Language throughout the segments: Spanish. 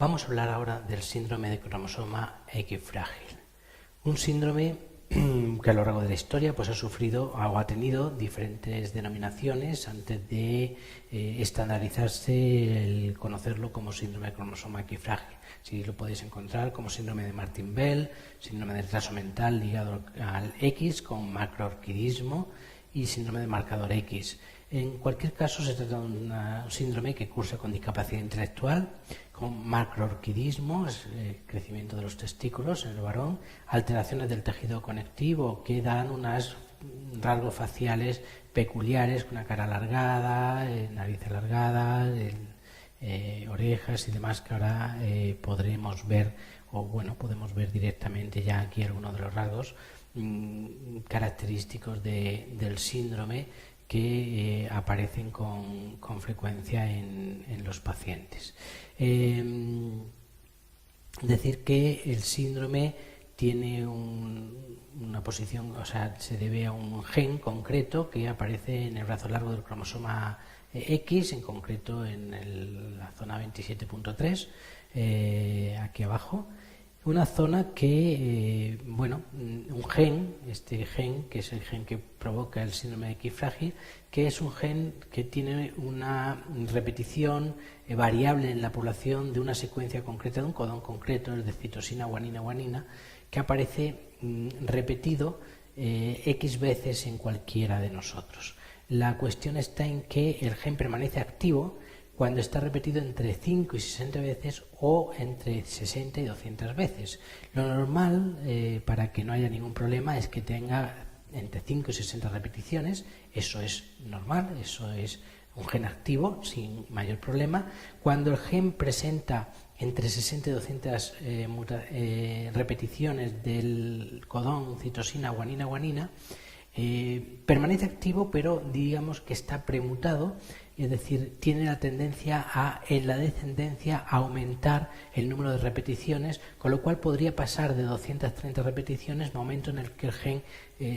Vamos a hablar ahora del síndrome de cromosoma X frágil. Un síndrome que a lo largo de la historia pues, ha sufrido o ha tenido diferentes denominaciones antes de estandarizarse el conocerlo como síndrome de cromosoma X frágil. Si lo podéis encontrar como síndrome de Martin-Bell, síndrome de retraso mental ligado al X con macroorquidismo y síndrome de marcador X. En cualquier caso, se trata de un síndrome que cursa con discapacidad intelectual, con macroorquidismo, crecimiento de los testículos en el varón, alteraciones del tejido conectivo que dan unos rasgos faciales peculiares, con una cara alargada, nariz alargada, orejas y demás que ahora podremos ver, o bueno, podemos ver directamente ya aquí algunos de los rasgos característicos del síndrome que aparecen con frecuencia en los pacientes. Decir que el síndrome tiene una posición, o sea, se debe a un gen concreto que aparece en el brazo largo del cromosoma X, en concreto en la zona 27.3, aquí abajo. Una zona que, un gen, este gen, que es el gen que provoca el síndrome de X frágil, que es un gen que tiene una repetición variable en la población de una secuencia concreta, de un codón concreto, el de citosina, guanina, que aparece repetido X veces en cualquiera de nosotros. La cuestión está en que el gen permanece activo cuando está repetido entre 5 y 60 veces o entre 60 y 200 veces. Lo normal, para que no haya ningún problema, es que tenga entre 5 y 60 repeticiones. Eso es normal, eso es un gen activo sin mayor problema. Cuando el gen presenta entre 60 y 200 repeticiones del codón citosina, guanina, permanece activo, pero digamos que está premutado, es decir, tiene la tendencia en la descendencia a aumentar el número de repeticiones, con lo cual podría pasar de 230 repeticiones, momento en el que el gen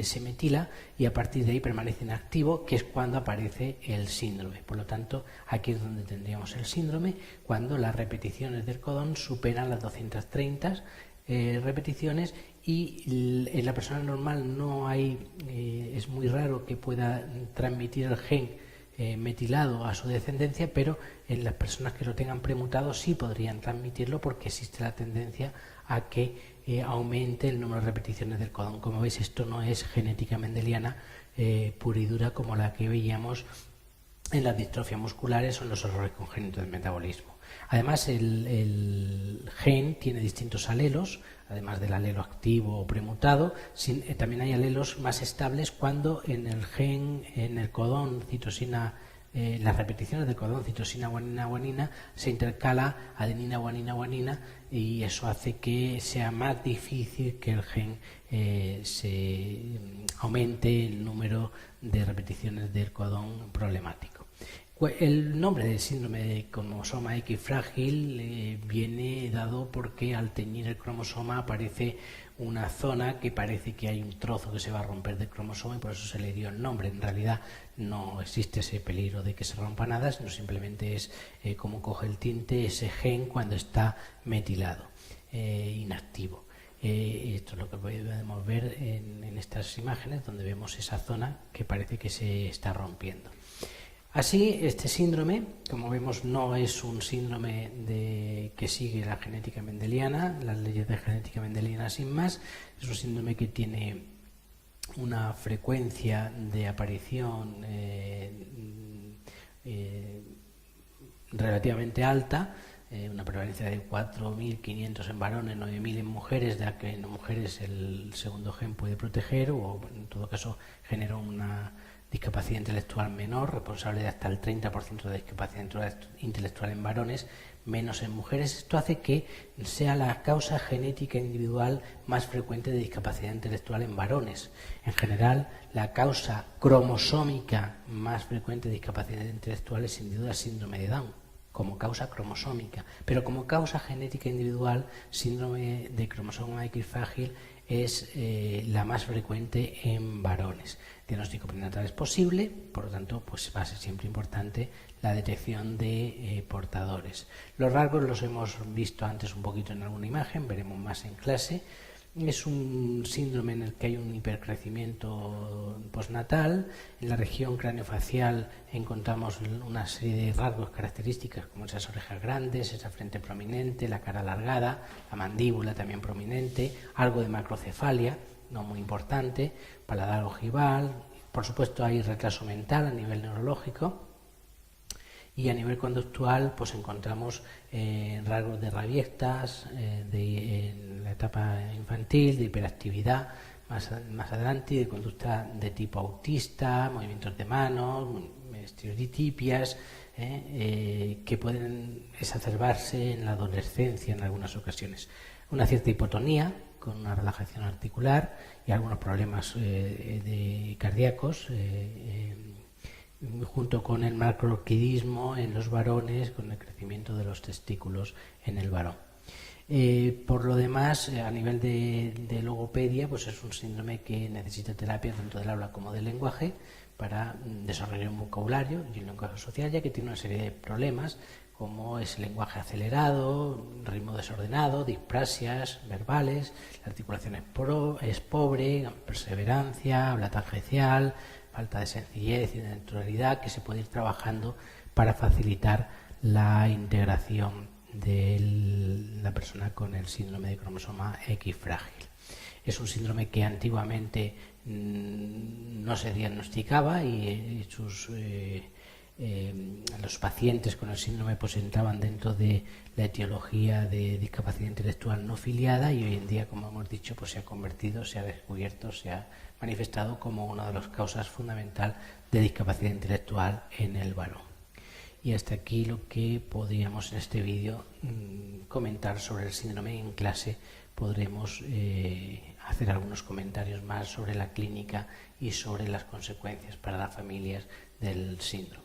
se metila y a partir de ahí permanece inactivo, que es cuando aparece el síndrome. Por lo tanto, aquí es donde tendríamos el síndrome, cuando las repeticiones del codón superan las 230 repeticiones y en la persona normal no hay, es muy raro que pueda transmitir el gen metilado a su descendencia, pero en las personas que lo tengan premutado sí podrían transmitirlo porque existe la tendencia a que aumente el número de repeticiones del codón. Como veis, esto no es genética mendeliana pura y dura como la que veíamos en las distrofias musculares o en los errores congénitos del metabolismo. Además, el gen tiene distintos alelos, además del alelo activo o premutado. También hay alelos más estables cuando en el gen, en el codón citosina, las repeticiones del codón citosina, guanina, se intercala adenina, guanina, y eso hace que sea más difícil que el gen se aumente el número de repeticiones del codón problemático. El nombre del síndrome de cromosoma X frágil viene dado porque al teñir el cromosoma aparece una zona que parece que hay un trozo que se va a romper del cromosoma y por eso se le dio el nombre. En realidad no existe ese peligro de que se rompa nada, sino simplemente es como coge el tinte ese gen cuando está metilado, inactivo. Esto es lo que podemos ver en estas imágenes, donde vemos esa zona que parece que se está rompiendo. Así, este síndrome, como vemos, no es un síndrome que sigue la genética mendeliana, las leyes de genética mendeliana sin más. Es un síndrome que tiene una frecuencia de aparición relativamente alta, una prevalencia de 4.500 en varones, 9.000 en mujeres, de la que en mujeres el segundo gen puede proteger o en todo caso genera una discapacidad intelectual menor, responsable de hasta el 30% de discapacidad intelectual en varones, menos en mujeres. Esto hace que sea la causa genética individual más frecuente de discapacidad intelectual en varones. En general, la causa cromosómica más frecuente de discapacidad intelectual es sin duda el síndrome de Down, como causa cromosómica, pero como causa genética individual, síndrome de cromosoma X frágil es la más frecuente en varones. El diagnóstico prenatal es posible, por lo tanto, pues va a ser siempre importante la detección de portadores. Los rasgos los hemos visto antes un poquito en alguna imagen, veremos más en clase. Es un síndrome en el que hay un hipercrecimiento postnatal. En la región craneofacial encontramos una serie de rasgos características como esas orejas grandes, esa frente prominente, la cara alargada, la mandíbula también prominente, algo de macrocefalia, no muy importante, paladar ojival. Por supuesto hay retraso mental a nivel neurológico. Y a nivel conductual pues encontramos rasgos de rabiectas en la etapa infantil, de hiperactividad más adelante, de conducta de tipo autista, movimientos de manos, estereotipias, que pueden exacerbarse en la adolescencia en algunas ocasiones. Una cierta hipotonía con una relajación articular y algunos problemas cardíacos, junto con el macroorquidismo en los varones, con el crecimiento de los testículos en el varón. Por lo demás, a nivel de logopedia, pues es un síndrome que necesita terapia tanto del habla como del lenguaje para desarrollar un vocabulario y un lenguaje social, ya que tiene una serie de problemas como es el lenguaje acelerado, ritmo desordenado, disprasias verbales, la articulación es pobre, perseverancia, habla tangencial, falta de sencillez y de naturalidad, que se puede ir trabajando para facilitar la integración de la persona con el síndrome de cromosoma X frágil. Es un síndrome que antiguamente no se diagnosticaba y los pacientes con el síndrome pues entraban dentro de la etiología de discapacidad intelectual no filiada, y hoy en día, como hemos dicho, pues se ha convertido, se ha descubierto, se ha manifestado como una de las causas fundamental de discapacidad intelectual en el varón. Y hasta aquí lo que podríamos en este vídeo comentar sobre el síndrome. En clase podremos hacer algunos comentarios más sobre la clínica y sobre las consecuencias para las familias del síndrome.